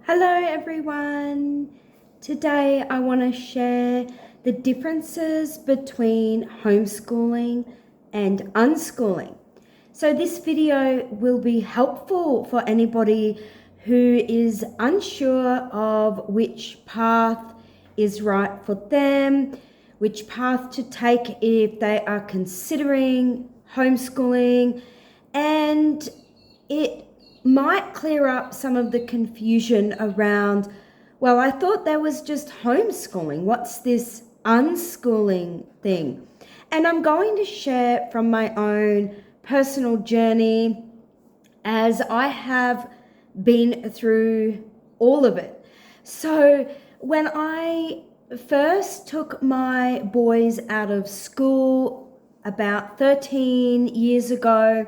Hello everyone. Today I want to share the differences between homeschooling and unschooling. So this video will be helpful for anybody who is unsure of which path is right for them, which path to take if they are considering homeschooling, and it might clear up some of the confusion around, well, I thought there was just homeschooling. What's this unschooling thing? And I'm going to share from my own personal journey as I have been through all of it. So when I first took my boys out of school about 13 years ago,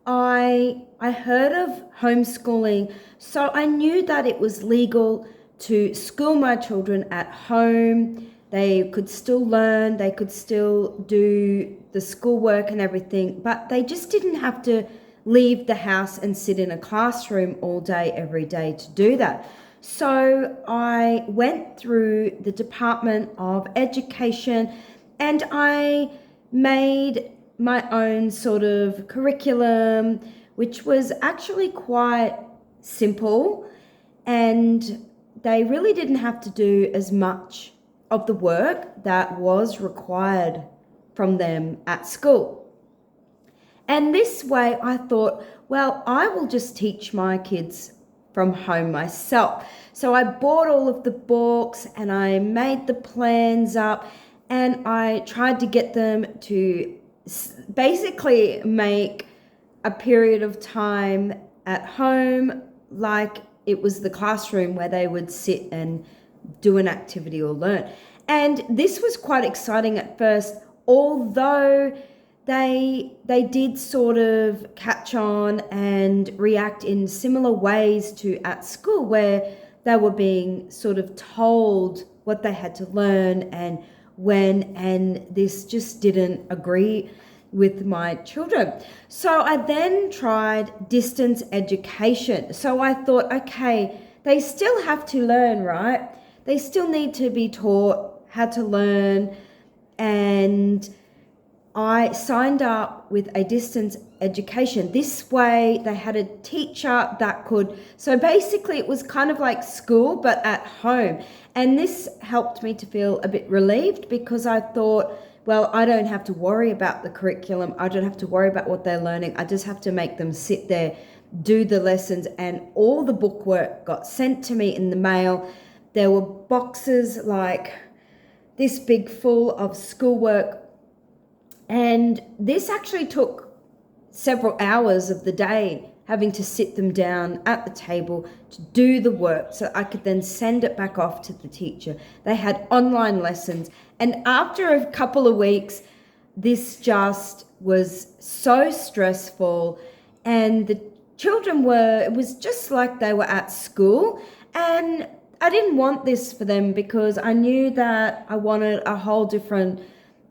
I heard of homeschooling, so I knew that it was legal to school my children at home. They could still learn, they could still do the schoolwork and everything, but they just didn't have to leave the house and sit in a classroom all day, every day to do that. So I went through the Department of Education and I made my own sort of curriculum, which was actually quite simple, and they really didn't have to do as much of the work that was required from them at school. And this way I thought, well, I will just teach my kids from home myself. So I bought all of the books and I made the plans up and I tried to get them to basically make a period of time at home like it was the classroom where they would sit and do an activity or learn. And this was quite exciting at first, although they did sort of catch on and react in similar ways to at school, where they were being sort of told what they had to learn and when, and this just didn't agree with my children. So I then tried distance education. So I thought, okay, they still have to learn, right? They still need to be taught how to learn. And I signed up with a distance education. This way they had a teacher that could, so basically it was kind of like school, but at home. And this helped me to feel a bit relieved because I thought, well, I don't have to worry about the curriculum. I don't have to worry about what they're learning. I just have to make them sit there, do the lessons, and all the bookwork got sent to me in the mail. There were boxes like this big full of schoolwork. And this actually took several hours of the day, having to sit them down at the table to do the work so I could then send it back off to the teacher. They had online lessons. And after a couple of weeks, this just was so stressful. And the children it was just like they were at school. And I didn't want this for them because I knew that I wanted a whole different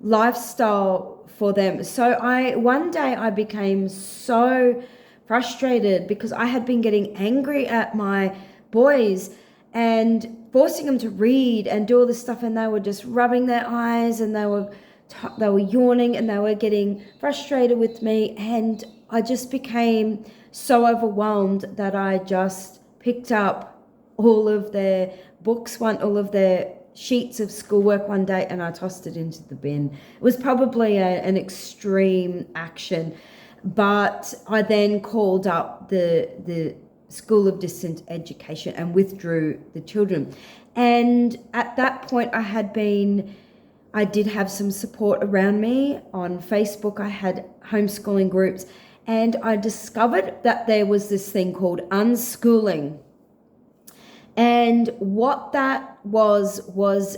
lifestyle for them. So one day I became so frustrated because I had been getting angry at my boys and forcing them to read and do all this stuff, and they were just rubbing their eyes and they were yawning and they were getting frustrated with me, and I just became so overwhelmed that I just picked up all of their books, all of their sheets of schoolwork one day, and I tossed it into the bin. It was probably an extreme action, but I then called up the School of Distance Education and withdrew the children. And at that point I did have some support around me on Facebook. I had homeschooling groups, and I discovered that there was this thing called unschooling. And what that was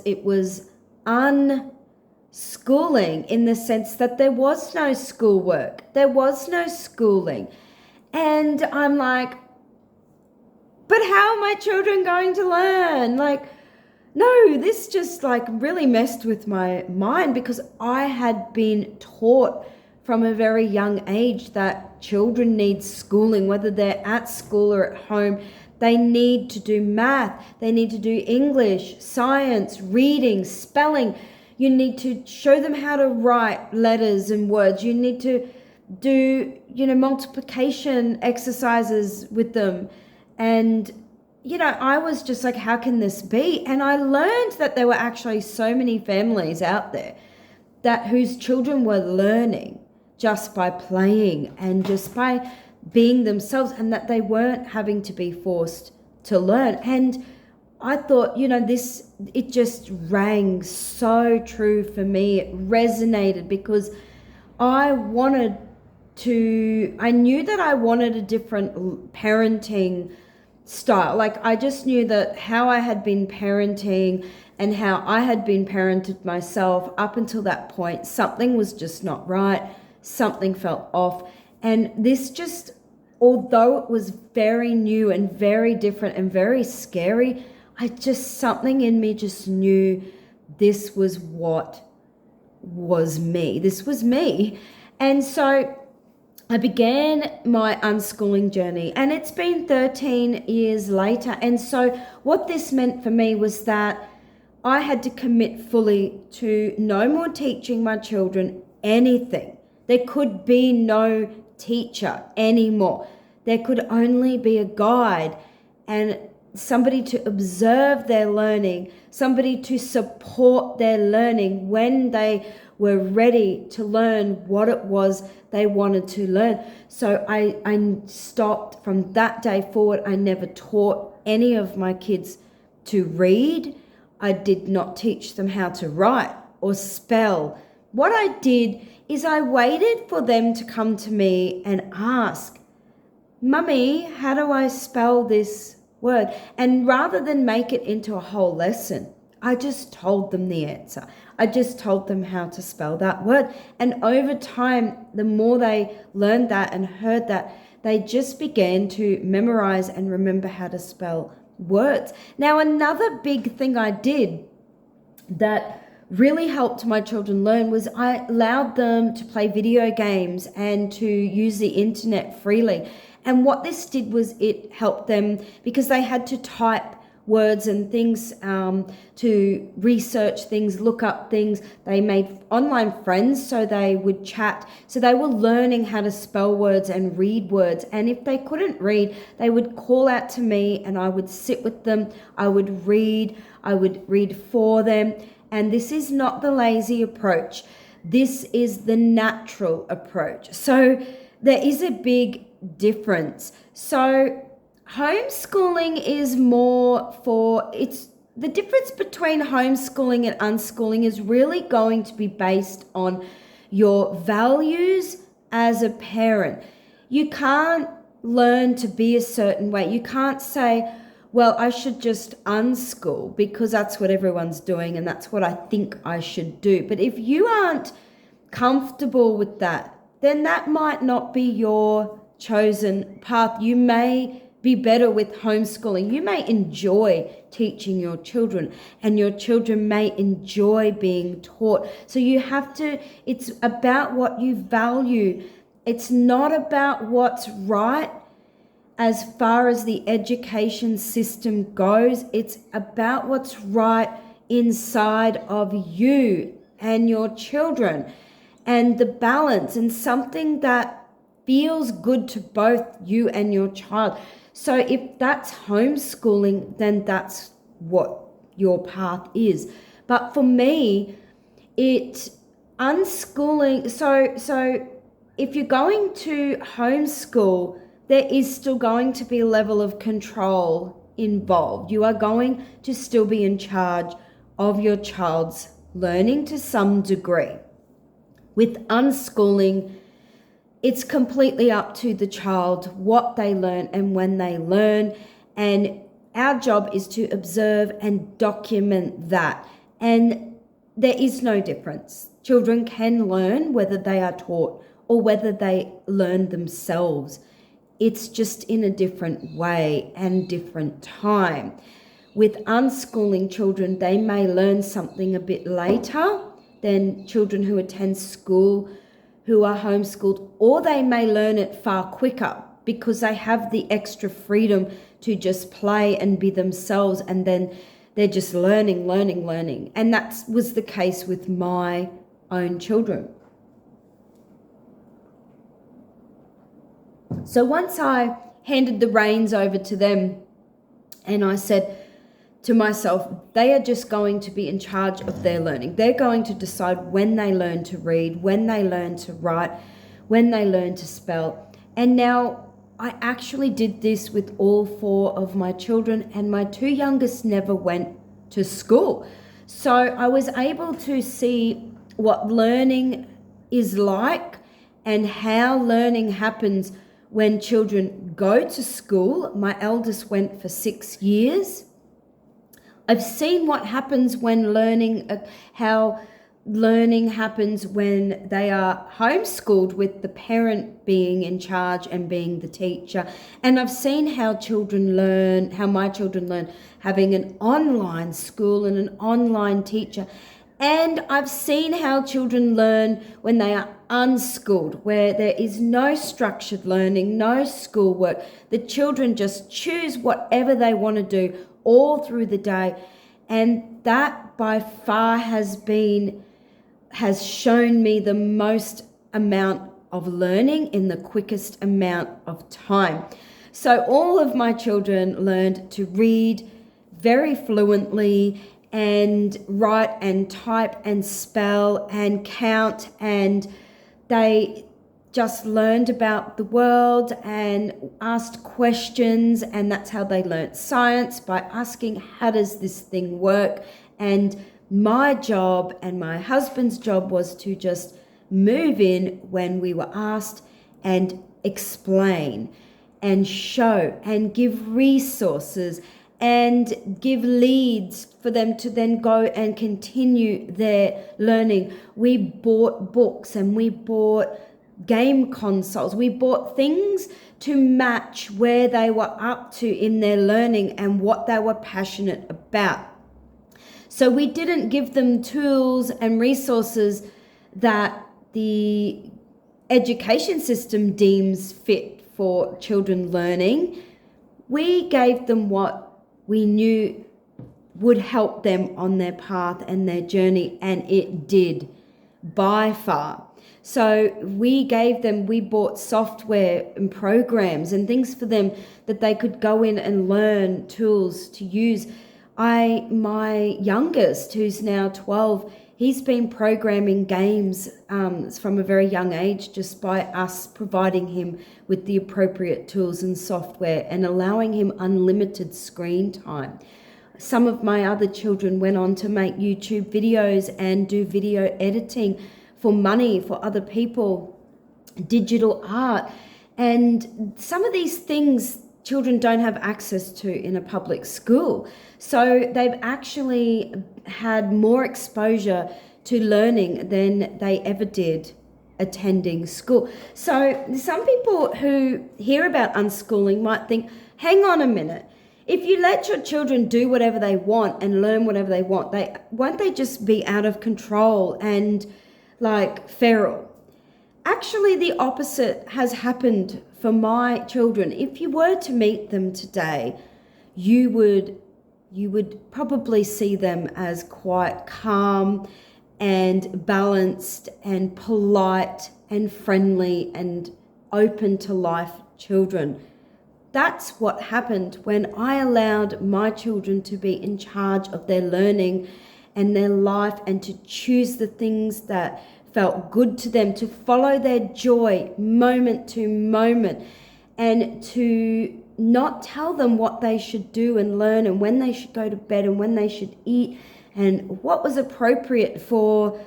it was unschooling in the sense that there was no schoolwork, there was no schooling. And I'm like, but how are my children going to learn? Like, no, this just like really messed with my mind because I had been taught from a very young age that children need schooling, whether they're at school or at home. They need to do math. They need to do English, science, reading, spelling. You need to show them how to write letters and words. You need to do, multiplication exercises with them. And, I was just like, how can this be? And I learned that there were actually so many families out there whose children were learning just by playing and just by being themselves, and that they weren't having to be forced to learn. And I thought, it just rang so true for me. It resonated because I knew that I wanted a different parenting style. Like, I just knew that how I had been parenting and how I had been parented myself up until that point, something was just not right. Something felt off. And this just, although it was very new and very different and very scary, something in me just knew this was what was me. This was me. And so I began my unschooling journey, and it's been 13 years later. And so what this meant for me was that I had to commit fully to no more teaching my children anything. There could be no teacher anymore. There could only be a guide and somebody to observe their learning, somebody to support their learning when they were ready to learn what it was they wanted to learn. So I stopped from that day forward. I never taught any of my kids to read. I did not teach them how to write or spell. What I did is I waited for them to come to me and ask, Mummy, how do I spell this word? And rather than make it into a whole lesson, I just told them the answer. I just told them how to spell that word. And over time, the more they learned that and heard that, they just began to memorize and remember how to spell words. Now, another big thing I did that really helped my children learn was I allowed them to play video games and to use the internet freely. And what this did was it helped them because they had to type words and things to research things, look up things. They made online friends so they would chat. So they were learning how to spell words and read words. And if they couldn't read, they would call out to me and I would sit with them. I would read for them. And this is not the lazy approach. This is the natural approach. So there is a big difference. So homeschooling is the difference between homeschooling and unschooling is really going to be based on your values as a parent. You can't learn to be a certain way. You can't say, well, I should just unschool because that's what everyone's doing and that's what I think I should do. But if you aren't comfortable with that, then that might not be your chosen path. You may be better with homeschooling. You may enjoy teaching your children and your children may enjoy being taught. So it's about what you value. It's not about what's right as far as the education system goes. It's about what's right inside of you and your children and the balance and something that feels good to both you and your child. So if that's homeschooling, then that's what your path is. But for me, unschooling, so if you're going to homeschool, there is still going to be a level of control involved. You are going to still be in charge of your child's learning to some degree. With unschooling, it's completely up to the child what they learn and when they learn. And our job is to observe and document that. And there is no difference. Children can learn whether they are taught or whether they learn themselves. It's just in a different way and different time. With unschooling children, they may learn something a bit later than children who attend school, who are homeschooled, or they may learn it far quicker. because they have the extra freedom to just play and be themselves, and then they're just learning. And that was the case with my own children. So once I handed the reins over to them, and I said to myself, they are just going to be in charge of their learning. They're going to decide when they learn to read, when they learn to write, when they learn to spell. And now I actually did this with all 4 of my children, and my 2 youngest never went to school. So I was able to see what learning is like and how learning happens when children go to school. My eldest went for 6 years. I've seen what happens when how learning happens when they are homeschooled, with the parent being in charge and being the teacher. And I've seen how my children learn having an online school and an online teacher. And I've seen how children learn when they are unschooled, where there is no structured learning, no schoolwork. The children just choose whatever they want to do all through the day. And that by far has shown me the most amount of learning in the quickest amount of time. So all of my children learned to read very fluently, and write and type and spell and count, and they just learned about the world and asked questions, and that's how they learnt science, by asking, how does this thing work? And my job and my husband's job was to just move in when we were asked and explain and show and give resources and give leads for them to then go and continue their learning. We bought books and we bought game consoles. We bought things to match where they were up to in their learning and what they were passionate about. So we didn't give them tools and resources that the education system deems fit for children learning. We gave them what we knew would help them on their path and their journey, and it did by far. So we bought software and programs and things for them that they could go in and learn tools to use. My youngest, who's now 12, he's been programming games from a very young age, just by us providing him with the appropriate tools and software and allowing him unlimited screen time. Some of my other children went on to make YouTube videos and do video editing for money for other people, digital art. And some of these things children don't have access to in a public school. So they've actually had more exposure to learning than they ever did attending school. So some people who hear about unschooling might think, hang on a minute, if you let your children do whatever they want and learn whatever they want, won't they just be out of control and like feral? Actually, the opposite has happened for my children. If you were to meet them today, you would probably see them as quite calm and balanced and polite and friendly and open to life children. That's what happened when I allowed my children to be in charge of their learning and their life, and to choose the things that felt good to them, to follow their joy moment to moment, and to not tell them what they should do and learn, and when they should go to bed and when they should eat, and what was appropriate for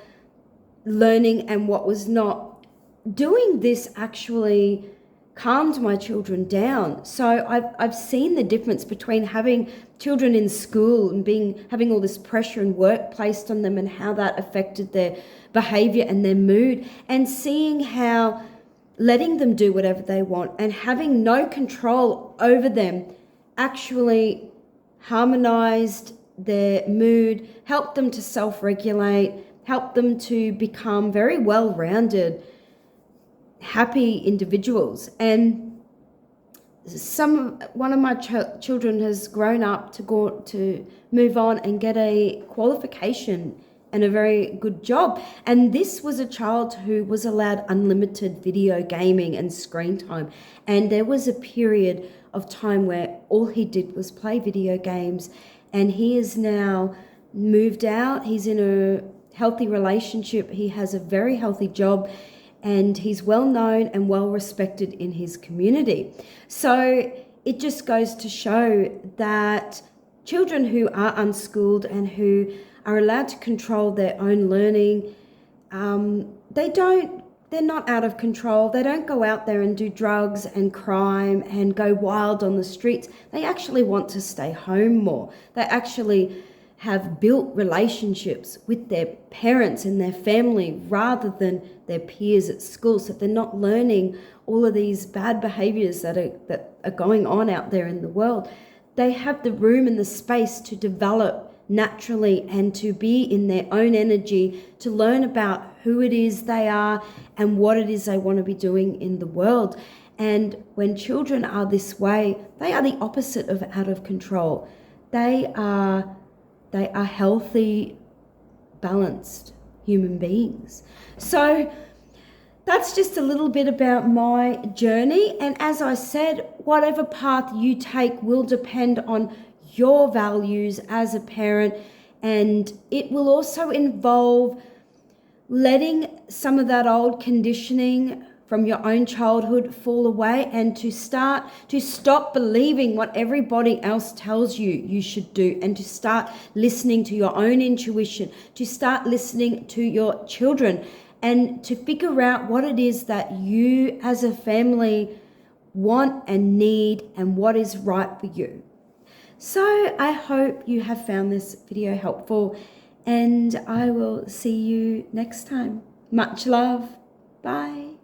learning and what was not. Doing this actually calmed my children down. So I've seen the difference between having children in school and having all this pressure and work placed on them, and how that affected their behavior and their mood, and seeing how letting them do whatever they want and having no control over them actually harmonized their mood, helped them to self-regulate, helped them to become very well-rounded, happy individuals. And one of my children has grown up to move on and get a qualification and a very good job. And this was a child who was allowed unlimited video gaming and screen time. And there was a period of time where all he did was play video games. And he is now moved out. He's in a healthy relationship. He has a very healthy job. And he's well known and well respected in his community. So it just goes to show that children who are unschooled and who are allowed to control their own learning, they're not out of control. They don't go out there and do drugs and crime and go wild on the streets. They actually want to stay home more. They actually have built relationships with their parents and their family rather than their peers at school. So they're not learning all of these bad behaviors that are going on out there in the world. They have the room and the space to develop naturally and to be in their own energy, to learn about who it is they are and what it is they want to be doing in the world. And when children are this way, they are the opposite of out of control. They are healthy, balanced human beings. So that's just a little bit about my journey. And as I said, whatever path you take will depend on your values as a parent, and it will also involve letting some of that old conditioning from your own childhood fall away and to stop believing what everybody else tells you should do, and to start listening to your own intuition, to start listening to your children, and to figure out what it is that you as a family want and need and what is right for you. So I hope you have found this video helpful, and I will see you next time. Much love. Bye.